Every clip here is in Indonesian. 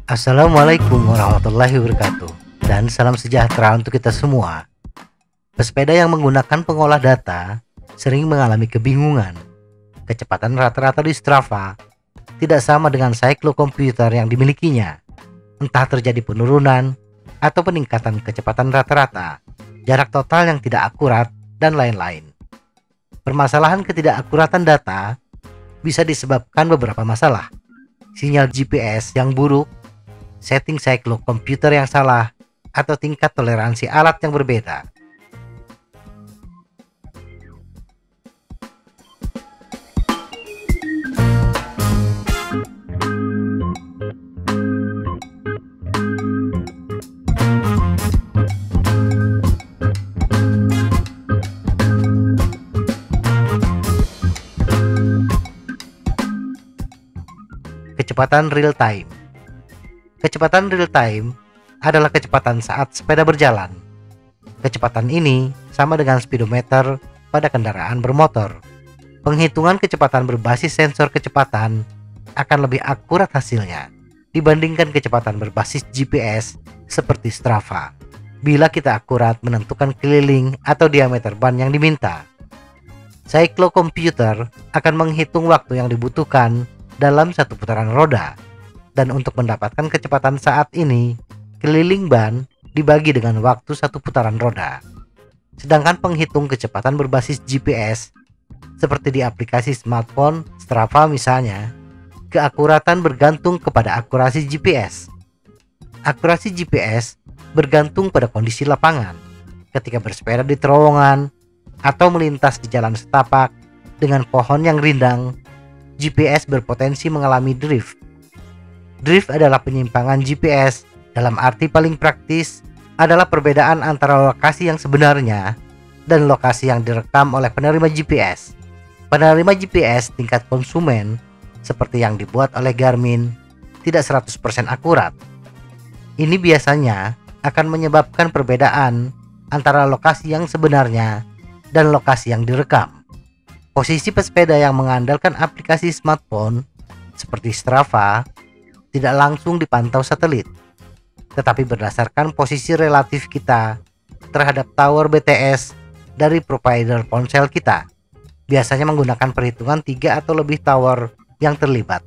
Assalamualaikum warahmatullahi wabarakatuh, dan salam sejahtera untuk kita semua. Pesepeda yang menggunakan pengolah data sering mengalami kebingungan. Kecepatan rata-rata di Strava tidak sama dengan siklokomputer yang dimilikinya. Entah terjadi penurunan atau peningkatan kecepatan rata-rata, jarak total yang tidak akurat, dan lain-lain. Permasalahan ketidakakuratan data bisa disebabkan beberapa masalah: sinyal GPS yang buruk, setting siklokomputer yang salah, atau tingkat toleransi alat yang berbeda. Kecepatan real time. Kecepatan real time adalah kecepatan saat sepeda berjalan. Kecepatan ini sama dengan speedometer pada kendaraan bermotor. Penghitungan kecepatan berbasis sensor kecepatan akan lebih akurat hasilnya dibandingkan kecepatan berbasis GPS seperti Strava, bila kita akurat menentukan keliling atau diameter ban yang diminta. Siklokomputer akan menghitung waktu yang dibutuhkan dalam satu putaran roda. Dan untuk mendapatkan kecepatan saat ini, keliling ban dibagi dengan waktu satu putaran roda. Sedangkan penghitung kecepatan berbasis GPS, seperti di aplikasi smartphone Strava misalnya, keakuratan bergantung kepada akurasi GPS. Akurasi GPS bergantung pada kondisi lapangan. Ketika bersepeda di terowongan atau melintas di jalan setapak dengan pohon yang rindang, GPS berpotensi mengalami drift. Drift adalah penyimpangan GPS. Dalam arti paling praktis adalah perbedaan antara lokasi yang sebenarnya dan lokasi yang direkam oleh penerima GPS. Penerima GPS tingkat konsumen seperti yang dibuat oleh Garmin tidak 100% akurat. Ini biasanya akan menyebabkan perbedaan antara lokasi yang sebenarnya dan lokasi yang direkam. Posisi pesepeda yang mengandalkan aplikasi smartphone seperti Strava tidak langsung dipantau satelit, tetapi berdasarkan posisi relatif kita terhadap tower BTS dari provider ponsel kita. Biasanya menggunakan perhitungan 3 atau lebih tower yang terlibat.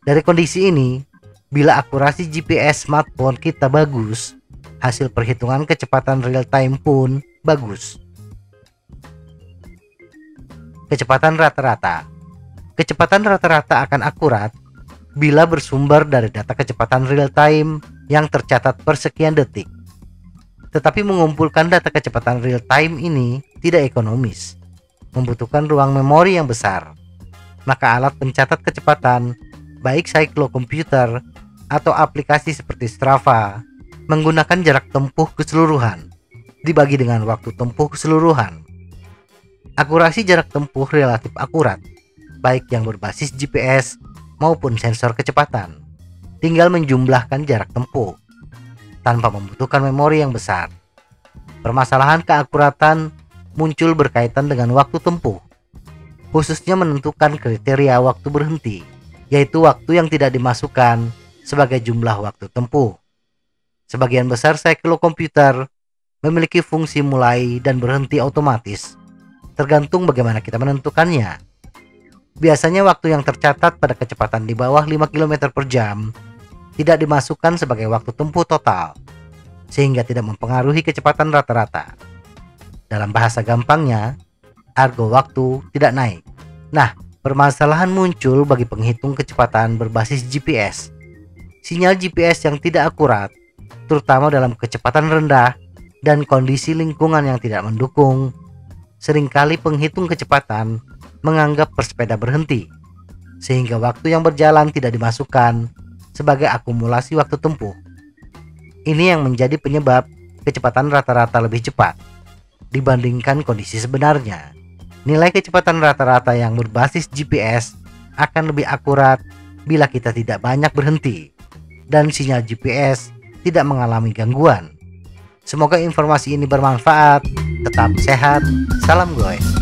Dari kondisi ini, bila akurasi GPS smartphone kita bagus, hasil perhitungan kecepatan real time pun bagus. Kecepatan rata-rata. Kecepatan rata-rata akan akurat bila bersumber dari data kecepatan real time yang tercatat per sekian detik. Tetapi mengumpulkan data kecepatan real time ini tidak ekonomis, membutuhkan ruang memori yang besar. Maka alat pencatat kecepatan, baik siklokomputer atau aplikasi seperti Strava, menggunakan jarak tempuh keseluruhan dibagi dengan waktu tempuh keseluruhan. Akurasi jarak tempuh relatif akurat, baik yang berbasis GPS maupun sensor kecepatan. Tinggal menjumlahkan jarak tempuh tanpa membutuhkan memori yang besar. Permasalahan keakuratan muncul berkaitan dengan waktu tempuh, khususnya menentukan kriteria waktu berhenti, yaitu waktu yang tidak dimasukkan sebagai jumlah waktu tempuh. Sebagian besar siklokomputer memiliki fungsi mulai dan berhenti otomatis, tergantung bagaimana kita menentukannya. Biasanya waktu yang tercatat pada kecepatan di bawah 5 km per jam tidak dimasukkan sebagai waktu tempuh total, sehingga tidak mempengaruhi kecepatan rata-rata. Dalam bahasa gampangnya, argo waktu tidak naik. Nah, permasalahan muncul bagi penghitung kecepatan berbasis GPS. Sinyal GPS yang tidak akurat, terutama dalam kecepatan rendah dan kondisi lingkungan yang tidak mendukung, seringkali penghitung kecepatan menganggap pesepeda berhenti, sehingga waktu yang berjalan tidak dimasukkan sebagai akumulasi waktu tempuh. Ini yang menjadi penyebab kecepatan rata-rata lebih cepat dibandingkan kondisi sebenarnya. Nilai kecepatan rata-rata yang berbasis GPS akan lebih akurat bila kita tidak banyak berhenti dan sinyal GPS tidak mengalami gangguan. Semoga informasi ini bermanfaat. Tetap sehat. Salam goes.